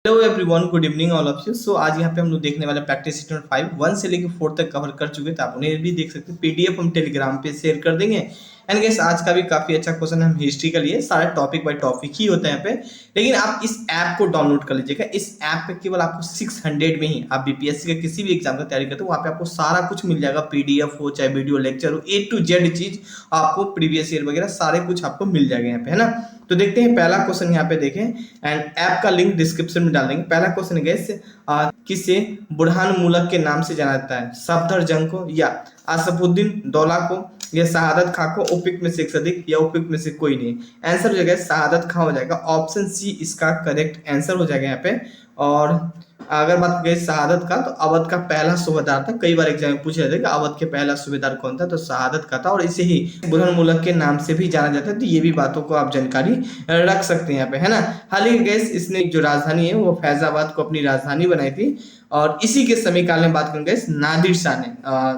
Hello everyone, good evening all of you. So आज यहाँ पे हम लोग देखने वाले प्रैक्टिस सेट 5 1 से लेकर 4 तक कवर कर चुके थे। आप उन्हें भी देख सकते हैं, पीडीएफ हम टेलीग्राम पे शेयर कर देंगे। एंड गेस आज का भी काफी अच्छा क्वेश्चन हम हिस्ट्री का लिए, सारा टॉपिक बाय टॉपिक ही होता है यहाँ पे। लेकिन आप इस ऐप को डाउनलोड कर लीजिएगा। इस ऐप पे केवल आपको 600 में ही, आप बीपीएससी का किसी भी एग्जाम का तैयारी करते हो वहाँ पे आपको सारा कुछ मिल जाएगा। पीडीएफ हो चाहे वीडियो लेक्चर हो, ए टू जेड चीज आपको, प्रीवियस ईयर वगैरह सारे कुछ आपको मिल जाएगा यहाँ पे, है ना। तो देखते हैं पहला क्वेश्चन यहाँ पे देखें, एंड ऐप का लिंक डिस्क्रिप्शन में डाल देंगे। पहला क्वेश्चन है गैस, किसे बुरहान मुल्क के नाम से जाना जाता है? सफदर जंग को, या आसफुद्दीन दौला को, या शहादत खां को? उपयुक्त में से एक से अधिक या उपयुक्त में से कोई नहीं। आंसर हो जाएगा शहादत खां हो जाएगा। ऑप्शन सी इसका करेक्ट आंसर हो जाएगा यहाँ पे। और अगर बात करें शहादत का, तो अवध का पहला सूबेदार था। कई बार एग्जाम में पूछ रहे थे कि अवध के पहला सूबेदार कौन था, तो शहादत का था। और इसे ही बुरहान मुल्क के नाम से भी जाना जाता है। तो ये भी बातों को आप जानकारी रख सकते हैं यहाँ पे, है ना। हाल ही गैस इसने जो राजधानी है वो फैजाबाद को अपनी राजधानी बनाई थी। और इसी के समयकाल में बात करेंगे, नादिर शाह ने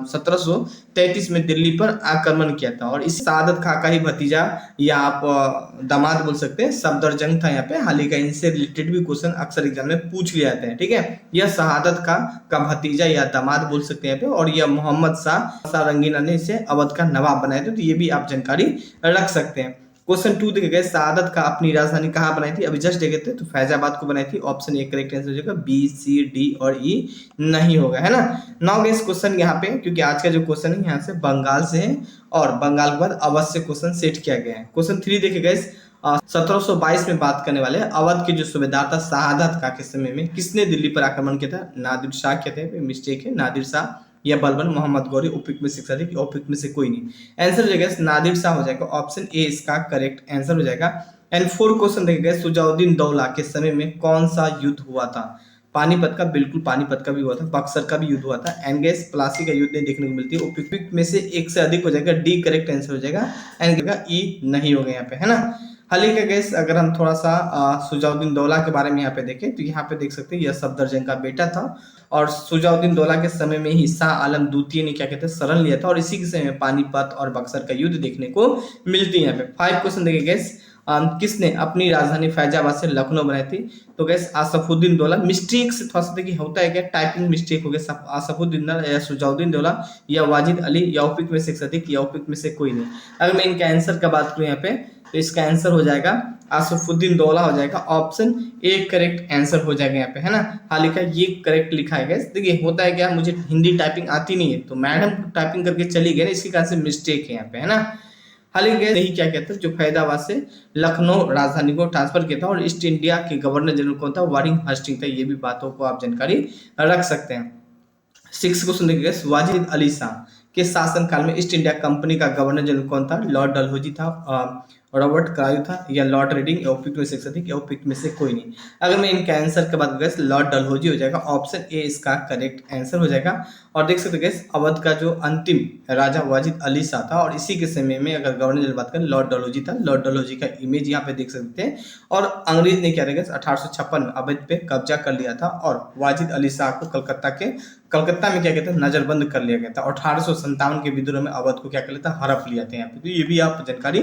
1733 में दिल्ली पर आक्रमण किया था। और इस शहादत खां का ही भतीजा, या आप दामाद बोल सकते हैं, सफदर जंग था यहाँ पे। हाल ही का इनसे रिलेटेड भी क्वेश्चन अक्सर एग्जाम में पूछ लिए जाते हैं, ठीक है। यह शहादत खां का भतीजा या दामाद बोल सकते हैं यहाँ पे। और यह मोहम्मद शाह रंगीला ने इसे अवध का नवाब बनाया था। तो ये भी आप जानकारी रख सकते हैं। क्वेश्चन 2 देखे गए, शहादत का अपनी राजधानी कहाँ बनाई थी? अभी जस्ट देखे थे, तो फैजाबाद को बनाई थी। ऑप्शन ए करेक्ट आंसर हो जाएगा। बी सी डी और ई नहीं होगा, है ना। नाउ गेस क्वेश्चन यहाँ पे, क्योंकि आज का जो क्वेश्चन है यहाँ से बंगाल से है, और बंगाल के बाद अवध से क्वेश्चन सेट किया गया है। क्वेश्चन 3 देखे गए, 1722 में बात करने वाले अवध के जो सूबेदार था शहादत खां के समय में, किसने दिल्ली पर आक्रमण किया था? नादिर शाह कहते हैं, मिस्टेक है, नादिर शाह या बलबन मोहम्मद गौरी। उपयुक्त में से अधिक, उपयुक्त में से कोई नहीं। आंसर हो जाएगा नादिर शाह हो जाएगा। ऑप्शन ए इसका करेक्ट आंसर हो जाएगा। एंड 4 क्वेश्चन देखेगा, सुजाउद्दीन दौला के समय में कौन सा युद्ध हुआ था? पानीपत का, बिल्कुल पानीपत का भी हुआ था। बक्सर का भी युद्ध हुआ था। एंड गैस प्लासी का युद्ध नहीं देखने को मिलती है। उपयुक्त में से एक से अधिक हो जाएगा। डी करेक्ट आंसर हो जाएगा। एंड ई नहीं होगा यहाँ पे, है ना। हाल ही का गैस अगर हम थोड़ा सा सुजाउद्दीन दौला के बारे में यहाँ पे देखें, तो यहाँ पे देख सकते हैं यह सफदर जंग का बेटा था। और सुजाउद्दीन दौला के समय में ही शाह आलम द्वितीय ने क्या कहते हैं शरण लिया था। और इसी के समय में पानीपत और बक्सर का युद्ध देखने को मिलती है यहाँ पे। 5 क्वेश्चन देखे गैस, किसने अपनी राजधानी फैजाबाद से लखनऊ बनाई थी? तो गैस आसफुद्दीन दौला। मिस्टेक से थोड़ा सा देखिए होता है क्या, टाइपिंग मिस्टेक हो गया। आसफुद्दीन दौला या सुजाउद्दीन दौला या वाजिद अली या उपयुक्त में से एक अधिक या उपयुक्त में से कोई नहीं। अगर मैं इनके आंसर का बात करूं यहाँ पे, तो इसका आंसर हो जाएगा आसफुद्दीन दौला हो जाएगा। ऑप्शन ए करेक्ट आंसर हो जाएगा यहाँ पे, है ना। हाल ही का ये करेक्ट लिखा है गैस। देखिए होता है क्या, मुझे हिंदी टाइपिंग आती नहीं है, तो मैडम टाइपिंग करके चली गई ना, इसके कारण से मिस्टेक है यहाँ पे, है ना। हाल ही गए नहीं क्या कहते हैं, जो फैजाबाद से लखनऊ राजधानी को ट्रांसफर किया था। और ईस्ट इंडिया के गवर्नर जनरल कौन था? वारिंग हस्टिंग था। ये भी बातों को आप जानकारी रख सकते हैं। 6 क्वेश्चन देखिए, वाजिद अली शाह के शासनकाल में ईस्ट इंडिया कंपनी का गवर्नर जनरल कौन था? लॉर्ड डलहौजी था, रॉबर्ट क्लाइव था, या लॉर्ड रेडिंग, या उपयुक्त में से अधिक या उपयुक्त में से कोई नहीं। अगर मैं इनके आंसर की बात करूँ, लॉर्ड डलहौजी हो जाएगा। ऑप्शन ए इसका करेक्ट आंसर हो जाएगा। और देख सकते हैं अवध का जो अंतिम राजा वाजिद अली शाह था, और इसी के समय में अगर गवर्नर जनरल बात करें लॉर्ड डलहौजी था। लॉर्ड डलहौजी का इमेज यहाँ पे देख सकते हैं। और अंग्रेज ने क्या देखा, 1856 में अवध पे कब्जा कर लिया था। और वाजिद अली शाह को कलकत्ता में क्या कहते हैं नजरबंद कर लिया गया था। 1857 के विद्रोह में अवध को क्या कर लिया था, हड़प लिया था यहाँ पे। तो ये भी आप जानकारी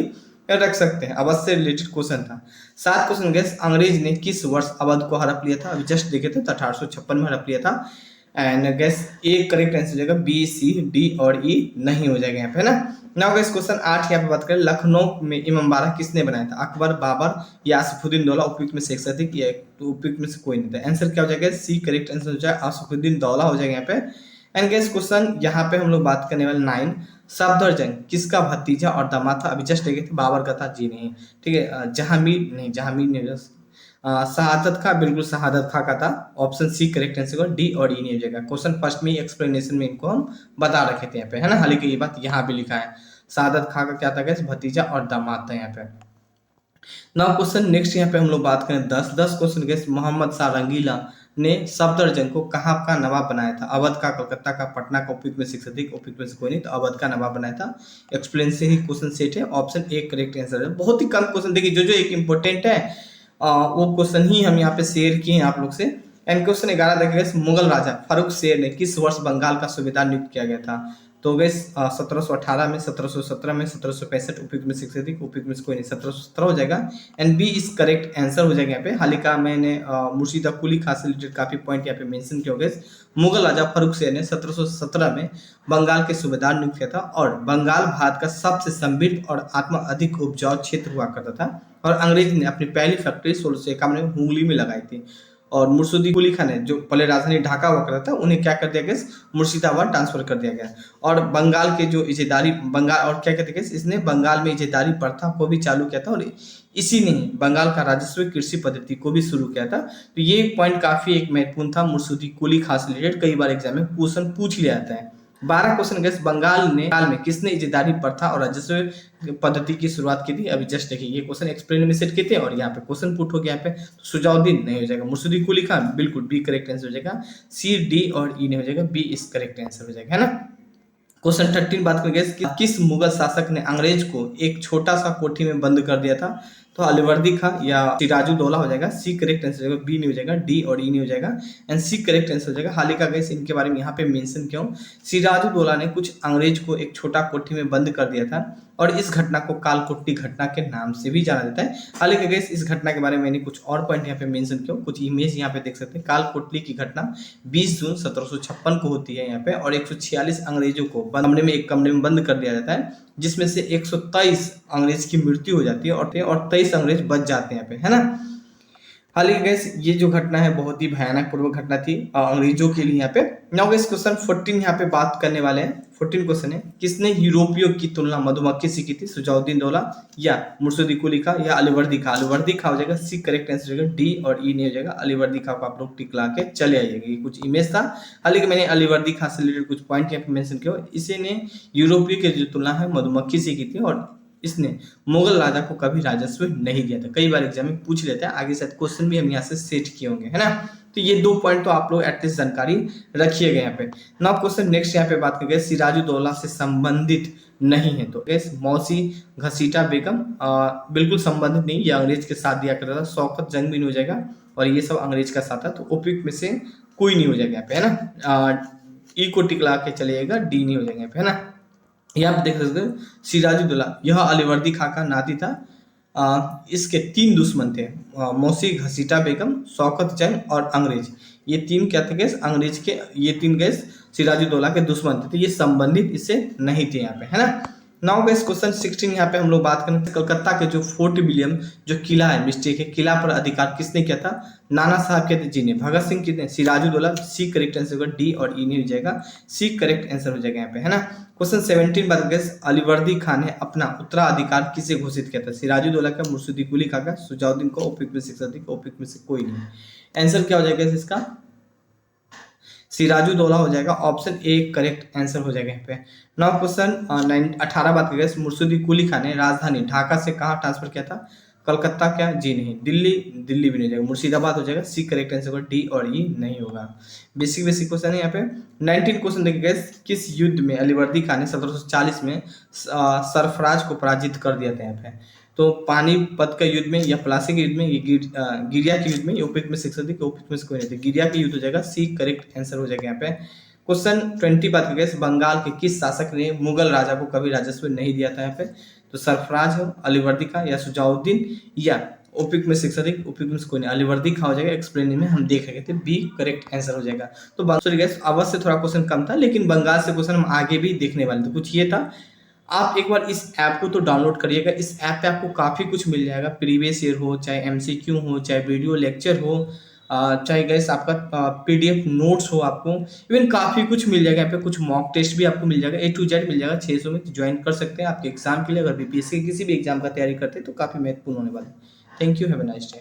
रख सकते हैं। अवध से रिलेटेड क्वेश्चन था। 7 क्वेश्चन गैस, अंग्रेज ने किस वर्ष अवध को हड़प लिया था? अभी जस्ट देखे थे, तो 1856 में हड़प लिया था। एंड गैस एक करेक्ट आंसर हो जाएगा। बी सी डी और ई नहीं हो जाएगा यहाँ पे, है ना। नाउ गैस क्वेश्चन 8 यहाँ पे बात करें, लखनऊ में इमामबाड़ा किसने बनाया था? अकबर, बाबर या आसफुद्दीन दौला? उपयुक्त में से एक से अधिक या उपयुक्त में से कोई नहीं था। आंसर क्या हो जाएगा? सी करेक्ट आंसर हो जाएगा। आसफुद्दीन दौला हो जाएगा यहाँ पे। एंड गैस क्वेश्चन यहाँ पे हम लोग बात करने वाले 9, सफदर जंग किसका भतीजा और दामाद था? अभी जस्ट देखे थे, बाबर का था, जी नहीं, ठीक है। जहांगीर नहीं, जहांगीर नहीं, शहादत खां, बिल्कुल शहादत खां का था। Option C correct answer, D और ई नहीं हो जाएगा। क्वेश्चन फर्स्ट में एक्सप्लेनेशन में इनको हम बता रखे थे यहाँ पे, है ना। हालांकि ये बात यहाँ पे लिखा है, शहादत खां का क्या था गैस, भतीजा और दामाद था यहाँ पे। नाउ क्वेश्चन नेक्स्ट यहाँ पे हम लोग बात करें 10 क्वेश्चन गैस, मोहम्मद शाह रंगीला ने सफदर जंग को कहाँ का नवाब बनाया था? अवध का, कलकत्ता का, पटना का? उपयुक्त में से अधिक, उपयुक्त में से कोई नहीं, तो अवध का नवाब बनाया था। एक्सप्लेन से ही क्वेश्चन सेट है। ऑप्शन ए करेक्ट आंसर है। बहुत ही कम क्वेश्चन देखिए, जो जो एक इंपॉर्टेंट है वो क्वेश्चन ही हम यहाँ पे शेयर किए हैं आप लोग से। एंड क्वेश्चन 11 देखिएगा, मुगल राजा फारूक शेर ने किस वर्ष बंगाल का सूबेदार नियुक्त किया गया था? तो गैस 1718 में, 1717 में, 1765 उपयुक्त में से अधिक, उपयुक्त में से कोई नहीं, 1717 हो जाएगा and B is correct answer हो जाएगा यहाँ पे। हाल ही का मैंने मुर्शिदा कुली खां से रिलेटेड काफी पॉइंट यहाँ पे मेंशन किया गया। मुगल राजा फर्रुख शेर ने 1717 में बंगाल के सूबेदार नियुक्त किया था और बंगाल भारत का सबसे समृद्ध और आत्मा अधिक उपजाऊ क्षेत्र हुआ करता था और अंग्रेज ने अपनी पहली फैक्ट्री 1651 में हुगली में लगाई थी और मुर्शिदा कुली खान ने जो पहले राजधानी ढाका हुआ करता था उन्हें क्या कर दिया गया, मुर्शिदाबाद ट्रांसफर कर दिया गया और बंगाल के जो इजेदारी बंगाल और क्या कहते हैं, इसने बंगाल में इजेदारी प्रथा को भी चालू किया था और इसी ने बंगाल का राजस्व कृषि पद्धति को भी शुरू किया था। तो ये पॉइंट काफी एक महत्वपूर्ण था मुर्शिदा कुली खान से रिलेटेड, कई बार एग्जाम में क्वेश्चन पूछ लिया जाता है। 12 क्वेश्चन गैस बंगाल में किसने इजेदारी प्रथा और राजस्व पद्धति की शुरुआत की थी। अभी जस्ट देखिए ये क्वेश्चन एक्सप्लेन में सेट किए थे और यहाँ पे क्वेश्चन पुट हो गया। यहाँ पे सुजाउद्दीन नहीं हो जाएगा, मुर्शिदा कुली खान बिल्कुल बी करेक्ट आंसर हो जाएगा, सी डी और ई नहीं हो जाएगा, बी इस करेक्ट आंसर हो जाएगा, है ना। क्वेश्चन 13 बात करेंगे किस मुगल शासक ने अंग्रेज को एक छोटा सा कोठी में बंद कर दिया था। तो अलीवर्दी खां या सिराजुद्दौला हो जाएगा, सी करेक्ट आंसर हो जाएगा, बी नहीं हो जाएगा, डी और ई नहीं हो जाएगा एंड सी करेक्ट आंसर हो जाएगा। हाल ही का गैस इनके बारे में यहाँ पे मेंशन क्यों, सिराजुद्दौला ने कुछ अंग्रेज को एक छोटा कोठी में बंद कर दिया था और इस घटना को कालकोट्टी घटना के नाम से भी जाना जाता है। हाल ही का गैस इस घटना के बारे में मैंने कुछ और पॉइंट यहाँ पे मेंशन किया, कुछ इमेज यहाँ पे देख सकते हैं। कालकोट्टी की घटना 20 जून 1756 को होती है यहाँ पे और 146 अंग्रेजों को एक कमरे में बंद कर दिया जाता है जिसमें से 123 अंग्रेज की मृत्यु हो जाती है और 23 अंग्रेज बच जाते हैं यहाँ पे, है ना। हाल ही गैस ये जो घटना है बहुत ही भयानक पूर्व घटना थी अंग्रेजों के लिए यहाँ पे। नाउ गैस क्वेश्चन 14 यहाँ पे बात करने वाले हैं। 14 क्वेश्चन है किसने यूरोपियों की तुलना मधुमक्खी से की थी, सुजाउद्दीन दौला या मुर्शिदा कुली खां या अलीवर्दी खां। अलीवर्दी खां हो जाएगा, सी करेक्ट आंसर हो जाएगा, डी और ई नहीं हो जाएगा। अलीवर्दी खां को आप लोग टिक ला के चले आइएगा। ये कुछ इमेज था, हाल ही मैंने अलीवर्दी खां से रिलेटेड कुछ पॉइंट यहाँ पे मेंशन किया। इसी ने यूरोपीय की जो तुलना है मधुमक्खी से की थी और इसने मुगल राजा को कभी राजस्व नहीं दिया था। कई बार एग्जाम में पूछ लेते हैं, आगे शायद क्वेश्चन भी हम यहाँ से सेट किए होंगे, है ना। तो ये 2 पॉइंट तो आप लोग एटलीस्ट जानकारी रखिएगा यहाँ पे। नाउ क्वेश्चन नेक्स्ट यहाँ पे बात करेंगे सिराजुद्दौला से संबंधित नहीं है तो गैस मौसी घसीटा बेगम बिल्कुल संबंधित नहीं, ये अंग्रेज के साथ दिया करता था। शौकत जंग भी नहीं हो जाएगा और ये सब अंग्रेज का साथ था, तो उपयुक्त में से कोई नहीं हो जाएगा यहाँ पे, है ना। ई को टिकला के चलिएगा, डी नहीं हो जाएगा यहाँ पे, है ना। यहाँ आप देख सकते हो सिराजुद्दौला यह अलीवर्दी खां का नाती था। इसके 3 दुश्मन थे, मौसी घसीटा बेगम, शौकत जंग और अंग्रेज। ये 3 क्या थे गैस, अंग्रेज के ये 3 गैस सिराजुद्दौला के दुश्मन थे, तो ये संबंधित इससे नहीं थे यहाँ पे, है ना। नाउ गैस क्वेश्चन 16 यहाँ पे हम लोग बात करें कलकत्ता के जो फोर्ट विलियम जो किला है, मिस्टेक है, किला पर अधिकार किसने किया था। नाना साहब जी ने, भगत सिंह कितने, सिराजुद्दौला, सी करेक्ट आंसर होगा, डी और ई नहीं हो जाएगा, सी करेक्ट आंसर हो जाएगा यहाँ पे, है ना। क्वेश्चन 17 बात गैस अलीवर्दी खान ने अपना उत्तराधिकार किसे घोषित किया था। सिराजुद्दौला का, मुर्शिदा कुली खां का, सुजाउद्दीन को, उपयुक्त में से अधिक, उपयुक्त में से कोई नहीं। आंसर क्या हो जाएगा इसका, सिराजुद्दौला हो जाएगा, ऑप्शन ए करेक्ट आंसर हो जाएगा यहाँ पे। नाउ क्वेश्चन 18 बात करें मुर्शिदा कुली खान ने राजधानी ढाका से कहाँ ट्रांसफर किया था। कलकत्ता क्या, जी नहीं, दिल्ली भी नहीं जाएगा, मुर्शिदाबाद हो जाएगा, सी करेक्ट आंसर होगा, डी और ई नहीं होगा। बेसिक क्वेश्चन है यहाँ पे। 19 क्वेश्चन देखिए किस युद्ध में अलीवर्दी खान ने 1740 में सरफराज को पराजित कर दिया था यहाँ पे। तो पानीपत का युद्ध में या प्लासी के युद्ध में, ये गिरिया के युद्ध में, ये उपयुक्त में से अधिक, उपयुक्त में से कोई नहीं थे, गिरिया के युद्ध हो जाएगा, सी करेक्ट आंसर हो जाएगा यहाँ पे। क्वेश्चन 20 बात करें बंगाल के किस शासक ने मुगल राजा को कभी राजस्व नहीं दिया था यहाँ पे। तो सरफराज हो, अलीवर्दी खां या सुजाउद्दीन या उपयुक्त में से अधिक, उपयुक्त में से कोई नहीं, अलीवर्दी खां हो जाएगा। एक्सप्लेन में हम देख रहे थे, बी करेक्ट आंसर हो जाएगा। तो सॉरी गैस अवश्य थोड़ा क्वेश्चन कम था, लेकिन बंगाल से क्वेश्चन हम आगे भी देखने वाले थे। कुछ ये था, आप एक बार इस ऐप को तो डाउनलोड करिएगा। इस ऐप पे आपको काफ़ी कुछ मिल जाएगा, प्रीवियस ईयर हो, चाहे एमसीक्यू हो, चाहे वीडियो लेक्चर हो, चाहे गैस आपका पीडीएफ नोट्स हो, आपको इवन काफ़ी कुछ मिल जाएगा। यहाँ पे कुछ मॉक टेस्ट भी आपको मिल जाएगा, A to Z मिल जाएगा 600 में। ज्वाइन कर सकते हैं आपके एग्जाम के लिए, अगर बीपीएससी किसी भी एग्जाम का तैयारी करते हैं तो काफ़ी महत्वपूर्ण होने वाला है। Thank you, have a nice day.